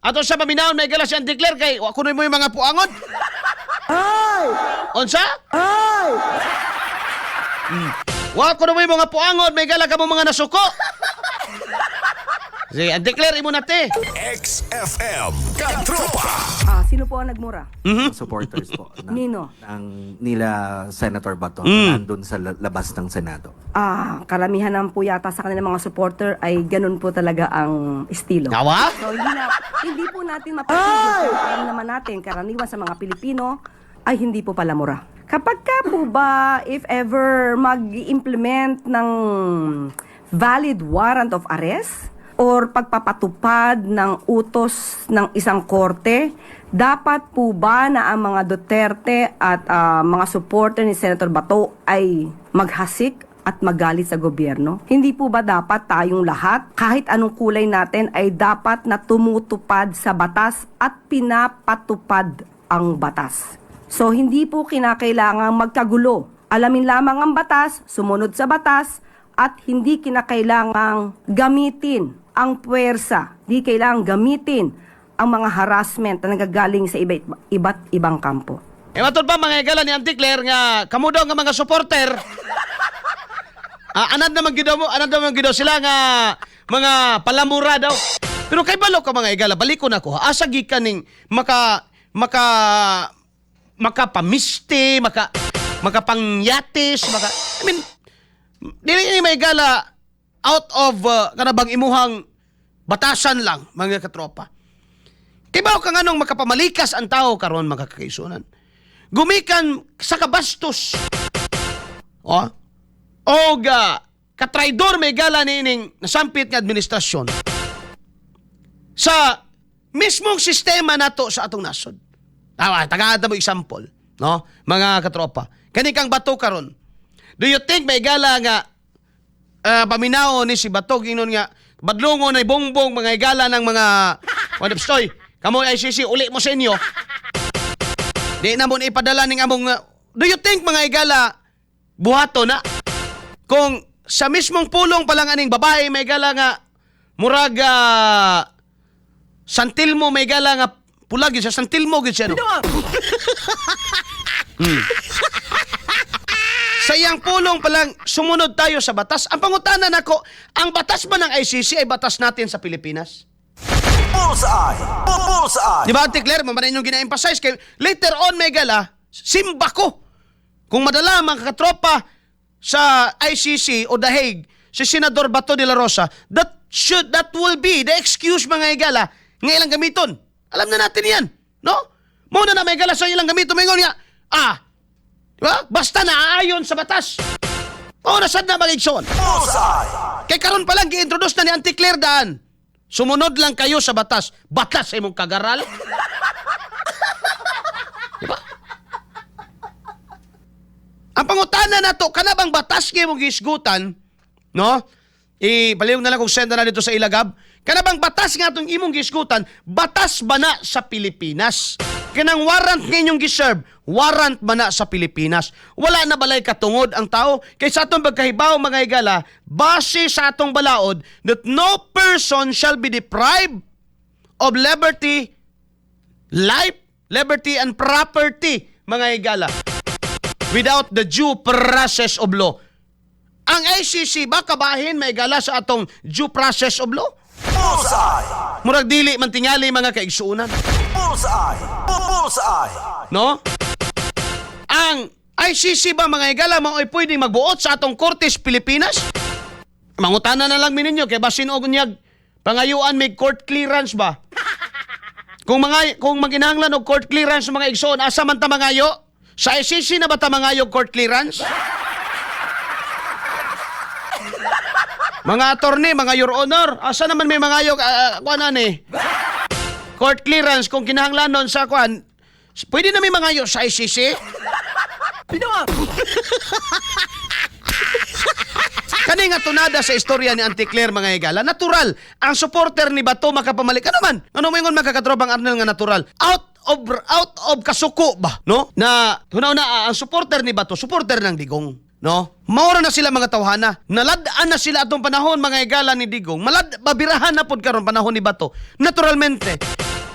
Ato sa paminaon may gala si Anticler kay wa kuno mo yung mga puangon. Ay! Unsa? Ay! Wa kuno mo yung mga puangon may gala ka mo mga nasuko. Sige, Anticler imo nate. XFM Katropa. Sino po ang nagmura? Supporters po Nino? nila Senator Bato na nandun sa labas ng Senado. Karamihan naman po yata sa kanilang mga supporter ay ganun po talaga ang estilo. Nawa? So hindi po natin mapapigil. Alam naman natin, karaniwan sa mga Pilipino ay hindi po pala mura. Kapag ka po ba, if ever mag-implement ng valid warrant of arrest or pagpapatupad ng utos ng isang korte, dapat po ba na ang mga Duterte at mga supporter ni Senator Bato ay maghasik at magalit sa gobyerno? Hindi po ba dapat tayong lahat, kahit anong kulay natin, ay dapat na tumutupad sa batas at pinapatupad ang batas? So hindi po kinakailangang magkagulo. Alamin lamang ang batas, sumunod sa batas, at hindi kinakailangang gamitin ang puwersa. Hindi kailangang gamitin ang mga harassment na nagagaling sa iba't ibang kampo. Matod pa mga igala ni Anticler nga kamo daw nga mga supporter. Anad naman gidaw sila nga mga palamura daw. Pero kay balo ka mga igala, baliko na ko. Asa gikan ning makapamiste, makapangyatis, I mean, dili may igala out of kanabang imuhang batasan lang mga katropa. Tibaw ka nga nung makapamalikas ang tao karon mga kakaisunan. Gumikan sa kabastos. Katraidor may gala nining nasampit nga administrasyon sa mismong sistema nato sa atong nasod. Tagada mo example, no? Mga katropa. Kani kang Bato karon. Do you think may gala nga paminaw ni si Bato ginon nga badlongon ay bongbong mga igala ng mga Wadapstoy, kamo ICC uli mo sa inyo. Di na mo ipadala ning among do you think mga igala buhato na kung sa mismong pulong pa lang aning babae may gala nga muraga santilmo may gala nga pulag sa santilmo gid siya no. Sa iyang pulong pa lang sumunod tayo sa batas. Ang pangutanan nako, ang batas ba ng ICC ay batas natin sa Pilipinas? Bullseye! Bullseye! Di ba, Anticler, mamanin yung gina-emphasize kay later on may gala, simba ko. Kung madala mga katropa sa ICC o The Hague, si Senador Bato de la Rosa, that will be the excuse mga igala ng ilang gamiton. Alam na natin yan, no? Muna na may gala sa ilang gamiton, may nga, diba? Basta naaayon sa batas. O, nasad na mag-igsoon. Bullseye! Kay karon pa lang, gi-introduce na ni Anticler daan. Sumunod lang kayo sa batas. Batas sa imong kagaral. Diba? Ang pangutana na to, kanabang batas kayo mong gisgutan, no? Palihog na lang kung senda na dito sa Ilagab. Kanabang batas nga itong imong gisgutan, batas ba na sa Pilipinas? Kanang warrant ngayong giserve, warrant ba na sa Pilipinas? Wala na balay katungod ang tao? Kay sa atong pagkahibaw mga igala, base sa atong balaod that no person shall be deprived of liberty, life, liberty, and property, mga igala, without the due process of law. Ang ICC ba kabahin may igala sa atong due process of law? Bullseye! Murag dili man tingali mga kaigsuunan. Bullseye! Bullseye! No? Ang ICC ba mga igala mo ay pwedeng magbuot sa atong Kortes Pilipinas? Mangutana na lang mininyo kay basin og nyag pangayuan may court clearance ba? Kung maginahanglan og court clearance mga igsoon, asa man ta mangayo? Sa ICC na ba ta mangayo court clearance? Mga attorney, mga your honor, asa naman may mangayo court clearance kung kinahanglan nun sa kuan? Pwede na may mangayo sa ICC? Kani nga tunada sa istorya ni Anticler mga igala, natural ang supporter ni Bato makapamalik. Ano man? Ano mo ingon magkakatrobang Arnel nga natural? Out of kasuko ba, no? Na hunaw na ang supporter ni Bato, supporter ng Digong, no? Maura na sila mga tawhana. Naladaan na sila atong panahon mga igala ni Digong. Babirahan na pod karon panahon ni Bato. Naturalmente,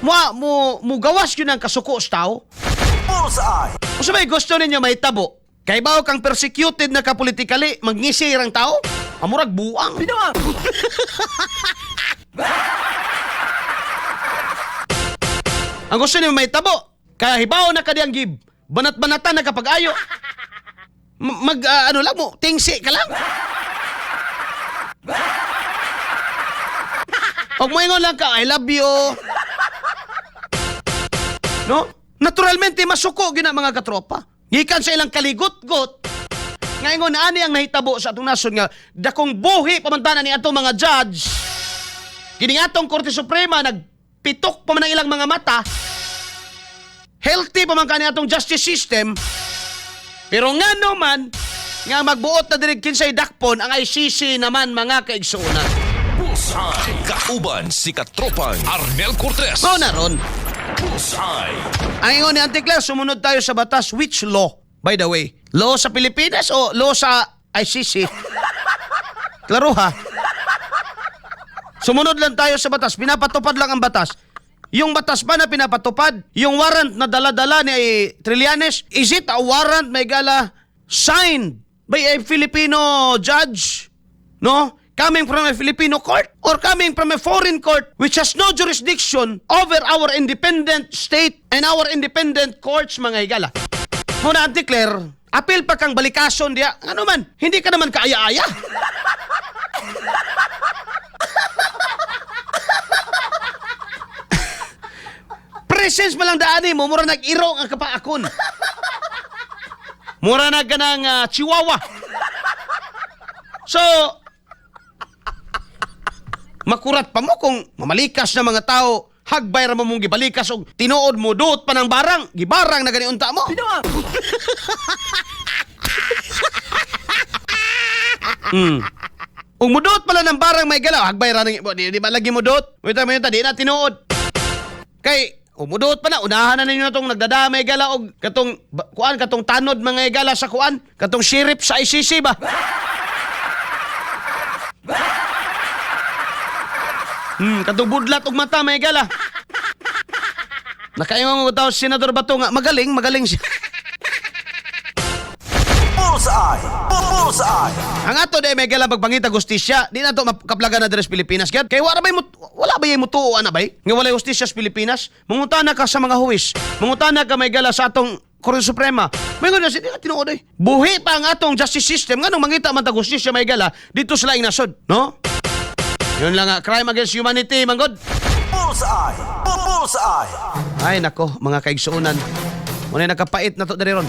mo gawas yun ang kasuko sa tao. Bullseye. Kung sabay gusto ninyo may tabo, kay bawo kang persecuted na ka-politically, magngisi ang tao, amurag buang. Ang gusto niyo may tabo, kaya hibaw na kadiyang gib, banat-banatan na kapag ayo. Ano lang mo, tingsi ka lang. Huwag mo ingon lang ka, I love you. No? Naturalmente, masuko gina mga katropa. Gikan sa ilang kaligot-got. Ngayon, ani ang nahitabo sa atong nasod nga, dakong buhi pamantanan ni atong mga judge. Kini atong Korte Suprema, nagpitok pa man ang ilang mga mata. Healthy pa man kani atong justice system. Pero nga naman, nga magbuot na direk kinsay dakpon ang ICC naman mga kaigsuunan. Bullseye. Kauban si Katropang Arnel Cortez. So na ron. Bullseye. Ang ingon ni Auntie Claire, sumunod tayo sa batas. Which law, by the way? Law sa Pilipinas o law sa ICC? Klaro ha? Sumunod lang tayo sa batas. Pinapatupad lang ang batas. Yung batas ba na pinapatupad? Yung warrant na dala-dala ni Trillanes, is it a warrant may gala signed by a Filipino judge? No? Coming from a Filipino court? Or coming from a foreign court which has no jurisdiction over our independent state and our independent courts, mga higala? Muna, Auntie Claire, apil pa kang balikason diya. Ano man, hindi ka naman kaaya-aya. Presence malang daani mo, mura nag-irong ang kapaakon. Mura na ka ng chihuahua. So, makurat pa mo kung mamalikas na mga tao, hagbay ra mo mong gibalikas o tinuod mo, duot pa ng barang, gibarang na ganiunta mo. Kung mudot pala ng barang may galaw, hagbay ra ng di ba lagi mudot? Wait, di na tinuod. Kay umudot pa na, unahan na ninyo na itong nagdadamay gala o katong tanod mga gala sa kuan, katong sheriff sa ICC ba? Katong budlat og mata may gala. Nakaingon mo tao si Senador Bato nga, magaling siya. Bullseye. Bullseye. Ang ato day may gala pagpangita justisya, di na to makaplagan na dres Pilipinas gyud. Kay wala ba yung mutuo ana bay? Nga wala justisya sa Pilipinas. Mangutana ka sa mga huwis. Mangutana ka may gala sa atong Korte Suprema. Mayroon na siya tinuod ay. Buhi pa ang atong justice system nganong mangita man ta justisya may gala dito sa laing nasod, no? Yun lang nga, crime against humanity, manggod. Bullseye. Bullseye. Ay nako, mga kaigsuunan. Muna nakapait na to dali ron.